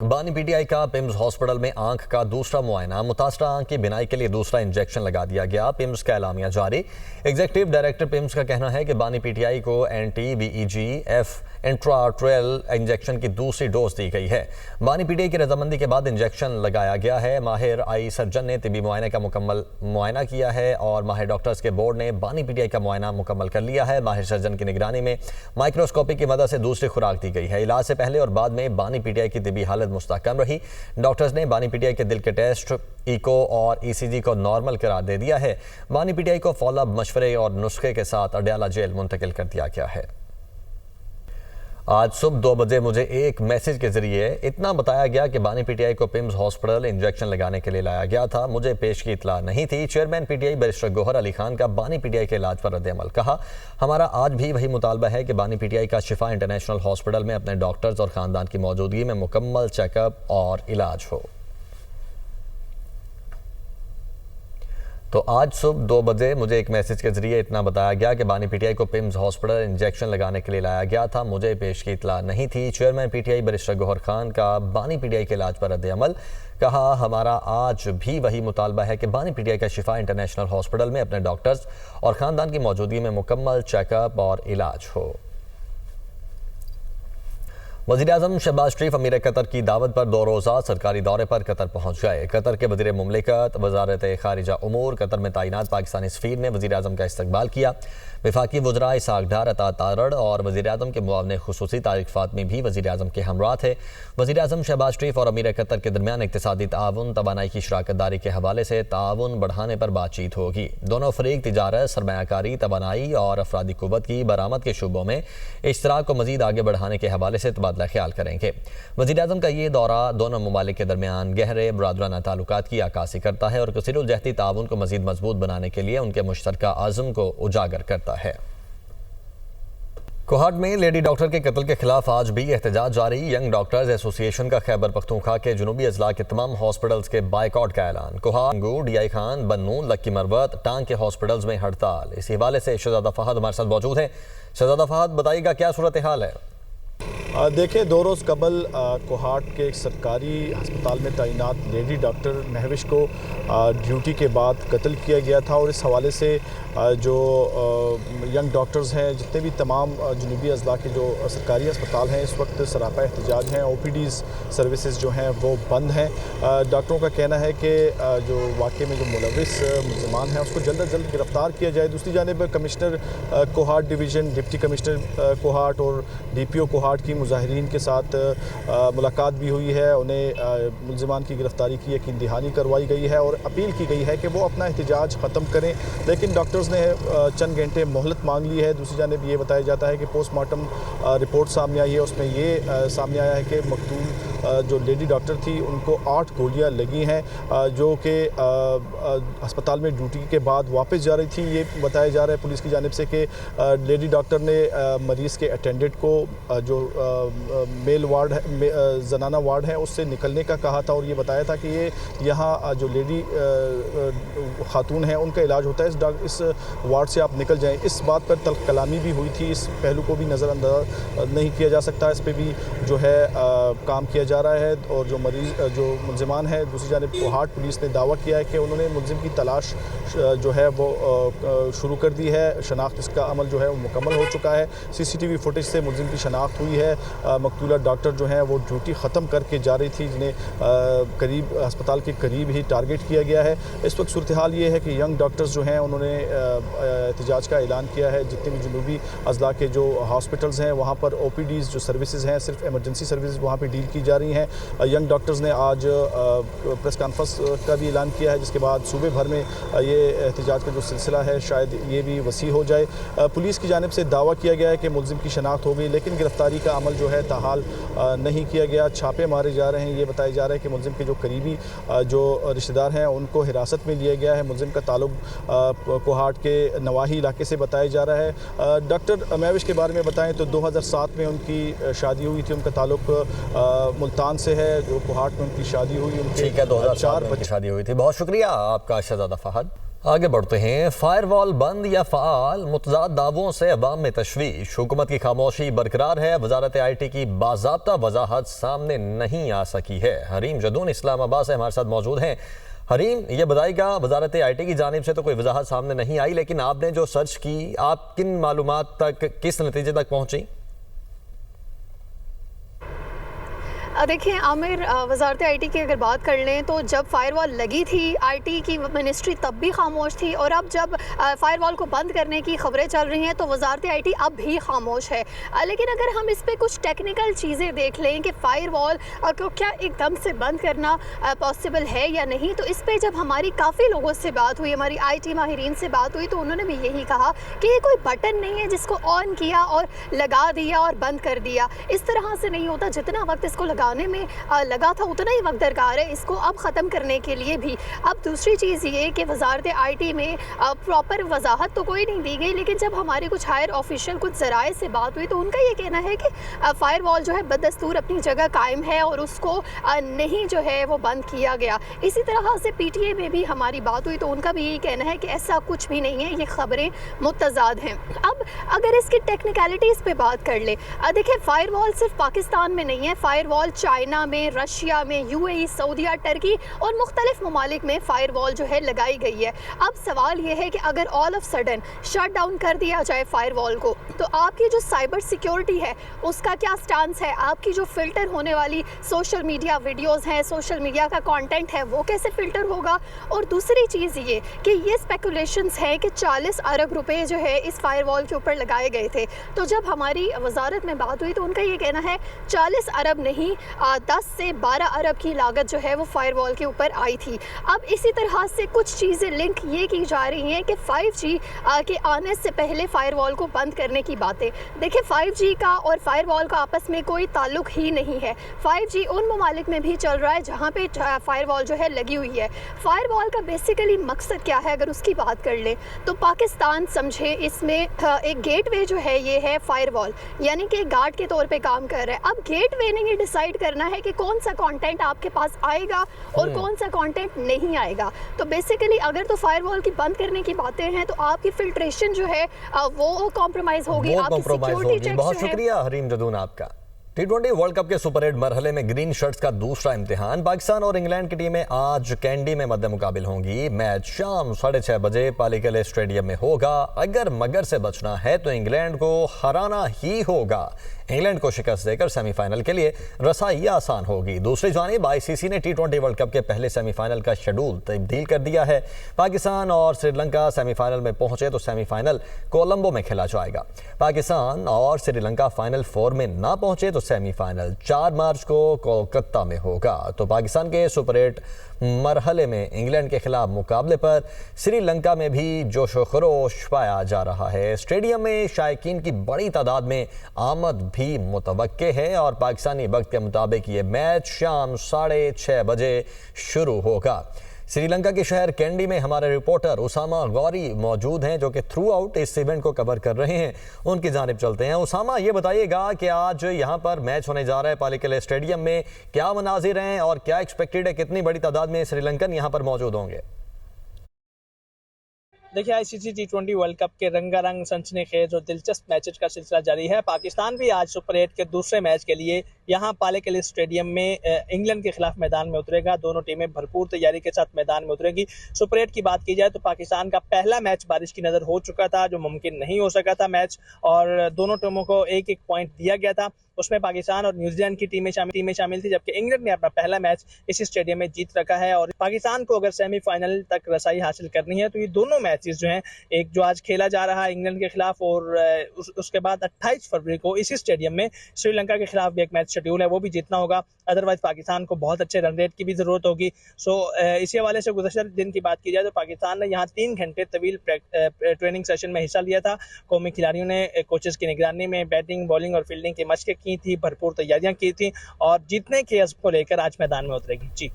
बानी पीटीआई का PIMS hospital में आंख का दूसरा मुआयना, मुतासरा आंख की बिनाई के लिए दूसरा इंजेक्शन लगा दिया गया। पिम्स का एलामिया जारी। एग्जीक्यूटिव डायरेक्टर पिम्स का कहना है कि बानी पीटीआई को एंटी-VEGF इंट्राट्रेल इंजेक्शन की दूसरी डोज दी गई है। बानी पीटीआई की रजामंदी के बाद इंजेक्शन लगाया गया है। माहिर आई सर्जन ने तिबी मुआयने का मुकम्मल मुआयना किया है और माहिर डॉक्टर्स के बोर्ड ने बानी पीटीआई का मुआयना मुकम्मल कर लिया है। माहिर सर्जन की निगरानी में माइक्रोस्कोपी की मदद से दूसरी खुराक दी गई है। इलाज से पहले और बाद में बानी पीटीआई की तिबी हालत मुस्तहकम रही। डॉक्टर्स ने बानी पीटीआई के दिल के टेस्ट, इको और ECG को नॉर्मल करार दे दिया है। बानी पीटीआई को फॉलोअप मशवरे और नुस्खे के साथ अडयाला जेल मुंतकिल कर दिया गया है। आज सुबह 2 बजे मुझे एक मैसेज के जरिए इतना बताया गया कि बानी पीटीआई को पिम्स हॉस्पिटल इंजेक्शन लगाने के लिए लाया गया था। मुझे पेश की इतला नहीं थी। चेयरमैन पीटीआई बैरिस्टर गौहर अली खान का बानी पीटीआई के इलाज पर रद्द-ए-अमल। कहा, हमारा आज भी वही मुतालबा है कि बानी पीटीआई का शिफा इंटरनेशनल हॉस्पिटल में अपने डॉक्टर्स और खानदान की मौजूदगी में मुकम्मल चेकअप और इलाज हो। तो आज सुबह 2 बजे मुझे एक मैसेज के जरिए इतना बताया गया कि बानी पीटीआई को पिम्स हॉस्पिटल इंजेक्शन लगाने के लिए लाया गया था। मुझे पेश की इतला नहीं थी। चेयरमैन पीटीआई बैरिस्टर गौहर खान का बानी पीटीआई के इलाज पर रद्द-ए-अमल। कहा, हमारा आज भी वही मुतालबा है कि बानी पीटीआई का शिफा इंटरनेशनल हॉस्पिटल में अपने डॉक्टर्स और खानदान की मौजूदगी में मुकम्मल चेकअप और इलाज हो। वज़ीर-ए-आज़म शहबाज शरीफ अमीर कतर की दावत पर 2 रोज़ा सरकारी दौरे पर कतर पहुँच गए। कतर के वज़ीर मुमलिकत वज़ारत ख़ारिजा उमूर कतर में तैनात पाकिस्तानी सफ़ीर ने वज़ीर-ए-आज़म का इस्तकबाल किया। वफाकी वज़रा इसहाक डार, अता तारड़ और वज़ीर-ए-आज़म के मुआविन खुसूसी तारिक फ़ातमी भी वज़ीर-ए-आज़म के हमरा थे। वज़ीर-ए-आज़म शहबाज शरीफ और अमीर कतर के दरमियान इक़्तिसादी ताउन, तवानाई की शराकत दारी के हवाले से ताउन बढ़ाने पर बातचीत होगी। दोनों फ़रीक तिजारत, सरमायाकारी, तवानाई और अफरादी क़ुव्वत की बरामद के शोबों में इश्तराक को मज़ीद आगे बढ़ाने के हवाले से तबादला ख्याल करेंगे। वज़ीर-ए-आज़म का ये दौरा दोनों ममालिक के दरमियान गहरे बरादराना ताल्लुकात की अक्कासी करता है और कसीरुल जहती ताउन को मज़ीद मजबूत बनाने के लिए उनके मुश्तरका आज़म को उजागर करता है। कोहाट में लेडी डॉक्टर के कत्ल के खिलाफ आज भी एहतजाज जारी। यंग डॉक्टर्स एसोसिएशन का खैबर पख्तूनख्वा के जुनूबी अजला के तमाम हॉस्पिटल्स के बाइकआउट का ऐलान। कोहाट, DI खान, बन्नू, लक्की मरवत, टांग के हॉस्पिटल्स में हड़ताल। इसी हवाले से शहजादा फहद हमारे साथ मौजूद है। शहजादा फहद, बताइएगा क्या सूरत हाल है? देखिए, 2 रोज़ कबल कोहाट के एक सरकारी अस्पताल में तैनात लेडी डॉक्टर महविश को ड्यूटी के बाद कत्ल किया गया था और इस हवाले से जो यंग डॉक्टर्स हैं, जितने भी तमाम जुनूबी अजला के जो सरकारी अस्पताल हैं, इस वक्त सरापा एहतजाज हैं। OPDs सर्विसेज जो हैं वो बंद हैं। डॉक्टरों का कहना है कि जो वाक़े में जो मुलविस मुल्ज़िमान हैं उसको जल्द अज जल्द गिरफ़्तार किया जाए। दूसरी जानिब commissioner Kohat division, deputy commissioner Kohat और DPO कोहाट की मुजाहिरीन के साथ मुलाकात भी हुई है। उन्हें मुल्ज़िमान की गिरफ़्तारी की यकीन दहानी करवाई गई है और अपील की गई है कि वो अपना एहतजाज ख़त्म करें, लेकिन डॉक्टर्स ने चंद घंटे मोहलत मांग ली है। दूसरी जानिब ये बताया जाता है कि पोस्टमार्टम रिपोर्ट सामने आई है, उसमें ये सामने आया है कि मकतूल जो लेडी डॉक्टर थी उनको 8 गोलियां लगी हैं, जो कि अस्पताल में ड्यूटी के बाद वापस जा रही थी। ये बताया जा रहा है पुलिस की जानिब से कि लेडी डॉक्टर ने मरीज़ के अटेंडेंट को जो मेल वार्ड है, जनाना वार्ड है, उससे निकलने का कहा था और ये बताया था कि ये यहाँ जो लेडी खातून है उनका इलाज होता है, इस वार्ड से आप निकल जाएं। इस बात पर तल्ख कलामी भी हुई थी। इस पहलू को भी नज़रअंदाज नहीं किया जा सकता। इस पर भी जो है काम किया जा रहा है और जो मुल्ज़िमान है, दूसरी जानिब कोहाट पुलिस ने दावा किया है कि उन्होंने मुल्ज़िम की तलाश जो है वो शुरू कर दी है। शनाख्त इसका अमल जो है वो मुकम्मल हो चुका है। CCTV फुटेज से मुल्ज़िम की शनाख्त हुई है। मकतूला डॉक्टर जो हैं वो ड्यूटी ख़त्म करके जा रही थी, जिन्हें करीब अस्पताल के करीब ही टारगेट किया गया है। इस वक्त सूरत हाल ये है कि यंग डॉक्टर्स जो हैं उन्होंने एहतजाज का ऐलान किया है। जितने भी जुनूबी अजला के जो हॉस्पिटल्स हैं वहाँ पर OPDs जो सर्विसेज हैं, सिर्फ एमरजेंसी सर्विस वहाँ पर डील की जा रही हैं। यंग डॉक्टर्स ने आज प्रेस कॉन्फ्रेंस का भी ऐलान किया है, जिसके बाद सूबे भर में ये एहतजाज का जो सिलसिला है शायद ये भी वसी हो जाए। पुलिस की जानिब से दावा किया गया है कि मुल्ज़िम की शनाख्त हो गई, लेकिन गिरफ्तारी का अमल जो है ताहाल नहीं किया गया। छापे मारे जा रहे हैं। ये बताया जा रहा है कि मुल्ज़िम के जो करीबी जो रिश्तेदार हैं उनको हिरासत में लिया गया है। मुल्ज़िम का ताल्लुक कोहाट के नवाही इलाके से बताया जा रहा है। डॉक्टर महविश के बारे में बताएं तो 2007 में उनकी शादी हुई थी। उनका ताल्लुक मुल्तान से है, जो कोहाट में उनकी शादी हुई। उनके 2004 में शादी हुई थी। बहुत शुक्रिया आपका शहजादा फहद। आगे बढ़ते हैं। फायरवॉल बंद या फ़ाल, मुतज़ाद दावों से अवाम में तशवीश। हुकूमत की खामोशी बरकरार है। वजारत IT की बाज़ाब्ता वजाहत सामने नहीं आ सकी है। हरीम जदून इस्लामाबाद से हमारे साथ मौजूद हैं। हरीम, ये बताइएगा, वजारत IT की जानिब से तो कोई वजाहत सामने नहीं आई, लेकिन आपने जो सर्च की, आप किन मालूमात तक, किस नतीजे तक पहुँची? देखिए आमिर, वजारत IT की अगर बात कर लें तो जब फायरवॉल लगी थी IT की मिनिस्ट्री तब भी खामोश थी, और अब जब फायरवॉल को बंद करने की खबरें चल रही हैं तो वजारत IT अब भी खामोश है। लेकिन अगर हम इस पे कुछ टेक्निकल चीज़ें देख लें कि फ़ायरवॉल को क्या एकदम से बंद करना पॉसिबल है या नहीं, तो इस पर जब हमारी काफ़ी लोगों से बात हुई, हमारी IT माहिरीन से बात हुई, तो उन्होंने भी यही कहा कि ये कोई बटन नहीं है जिसको ऑन किया और लगा दिया और बंद कर दिया। इस तरह से नहीं होता। जितना वक्त इसको लगाने में लगा था उतना ही वक्त दरकार है इसको अब ख़त्म करने के लिए भी। अब दूसरी चीज़ ये कि वजारत IT में प्रॉपर वजाहत तो कोई नहीं दी गई, लेकिन जब हमारे कुछ हायर ऑफिशियल कुछ ज़राए से बात हुई तो उनका ये कहना है कि फायरवॉल जो है बदस्तूर अपनी जगह कायम है और उसको नहीं जो है वो बंद किया गया। इसी तरह से PTA में भी हमारी बात हुई तो उनका भी यही कहना है कि ऐसा कुछ भी नहीं है, ये खबरें मुतज़ाद हैं। अब अगर इसकी टेक्निकलिटीज़ पे बात कर ले, देखिए फायरवॉल सिर्फ पाकिस्तान में नहीं है, फायरवॉल चाइना में, रशिया में, UAE, सऊदीया, टर्की और मुख्तलिफ ममालिक में फ़ायरवॉल जो है लगाई गई है। अब सवाल ये है कि अगर all of sudden shut down कर दिया जाए फ़ायरवॉल को, तो आपकी जो साइबर सिक्योरिटी है उसका क्या स्टांस है, आपकी जो फ़िल्टर होने वाली सोशल मीडिया वीडियोज़ हैं, सोशल मीडिया का कॉन्टेंट है, वो कैसे फ़िल्टर होगा। और दूसरी चीज़ ये कि ये स्पेकुलेशंस हैं कि 40 अरब रुपए जो है इस फ़ायरवॉल के ऊपर लगाए गए थे। तो जब हमारी वजारत में बात हुई तो उनका ये कहना है 40 अरब नहीं, 10 से 12 अरब की लागत जो है वो फायरवॉल के ऊपर आई थी। अब इसी तरह से कुछ चीज़ें लिंक ये की जा रही हैं कि 5G के आने से पहले फायरवॉल को बंद करने की बातें। देखिए 5G का और फायरवॉल का आपस में कोई ताल्लुक ही नहीं है। 5G उन ममालिक में भी चल रहा है जहाँ पे फायरवॉल जो है लगी हुई है। फायरवॉल का बेसिकली मकसद क्या है अगर उसकी बात कर लें तो पाकिस्तान समझे इसमें एक गेटवे जो है ये है फायरवॉल, यानी कि गार्ड के तौर पे काम कर रहा है। अब गेटवे ने ये डिसाइड करना है कि कौन सा कंटेंट आपके पास आएगा और कौन सा कंटेंट नहीं आएगा। तो बेसिकली अगर तो फायरवॉल की बंद करने की बातें हैं तो आपकी फिल्ट्रेशन जो है वो कॉम्प्रोमाइज होगी, आपकी सिक्योरिटी चेक्स। बहुत शुक्रिया हरीम जदून आपका। T20 वर्ल्ड कप के सुपर 8 मरहले में ग्रीन शर्ट्स का दूसरा इम्तिहान। पाकिस्तान और इंग्लैंड की टीमें आज कैंडी में मद्दे मुकाबिल होंगी। मैच शाम 6:30 बजे पालीकले स्टेडियम में होगा। अगर मगर से बचना है तो इंग्लैंड को हराना ही होगा। इंग्लैंड को शिकस्त देकर सेमीफाइनल के लिए रसाई आसान होगी। दूसरी जानिब ICC ने T20 वर्ल्ड कप के पहले सेमीफाइनल का शेड्यूल तब्दील कर दिया है। पाकिस्तान और श्रीलंका सेमीफाइनल में पहुंचे तो सेमीफाइनल कोलंबो में खेला जाएगा। पाकिस्तान और श्रीलंका फाइनल 4 में ना पहुंचे तो सेमीफाइनल 4 मार्च को कोलकाता में होगा। तो पाकिस्तान के सुपर 8 मरहले में इंग्लैंड के खिलाफ मुकाबले पर श्रीलंका में भी जोश व खरोश पाया जा रहा है। स्टेडियम में शायकीन की बड़ी तादाद में आमद भी मुतवक्के है और पाकिस्तानी वक्त के मुताबिक ये मैच शाम 6:30 बजे शुरू होगा। श्रीलंका के शहर कैंडी में हमारे रिपोर्टर उसामा गौरी मौजूद हैं जो कि थ्रू आउट इस इवेंट को कवर कर रहे हैं। उनकी जानिब चलते हैं। उसामा, ये बताइएगा कि आज यहाँ पर मैच होने जा रहा है पालीकले स्टेडियम में, क्या मनाजिर हैं और क्या एक्सपेक्टेड है, कितनी बड़ी तादाद में श्रीलंकन यहाँ पर मौजूद होंगे? देखिए ICC T20 वर्ल्ड कप के रंगारंग सनसनीखेज और दिलचस्प मैचेस का सिलसिला जारी है। पाकिस्तान भी आज सुपर 8 के दूसरे मैच के लिए यहाँ पालीकले स्टेडियम में इंग्लैंड के खिलाफ मैदान में उतरेगा। दोनों टीमें भरपूर तैयारी के साथ मैदान में उतरेगी। सुपर 8 की बात की जाए तो पाकिस्तान का पहला मैच बारिश की नज़र हो चुका था, जो मुमकिन नहीं हो सका था मैच, और दोनों टीमों को एक एक पॉइंट दिया गया था। उसमें पाकिस्तान और न्यूजीलैंड की टीमें शामिल थी, जबकि इंग्लैंड ने अपना पहला मैच इसी स्टेडियम में जीत रखा है। और पाकिस्तान को अगर सेमीफाइनल तक रसाई हासिल करनी है तो ये दोनों मैचेस जो हैं, एक जो आज खेला जा रहा है इंग्लैंड के खिलाफ और उसके बाद 28 फरवरी को इसी स्टेडियम में श्रीलंका के खिलाफ भी एक मैच शेड्यूल है, वो भी जीतना होगा। अदरवाइज पाकिस्तान को बहुत अच्छे रन रेट की भी ज़रूरत होगी। इसी हवाले से गुज़श्ता दिन की बात की जाए तो पाकिस्तान ने यहाँ 3 घंटे तवील ट्रेनिंग सेशन में हिस्सा लिया था। कौमी खिलाड़ियों ने कोचेस की निगरानी में बैटिंग, बॉलिंग और फील्डिंग की मशक़ें की थी, भरपूर तैयारियां की थी और जीतने के अज़्म को लेकर आज मैदान में उतरेगी। जी।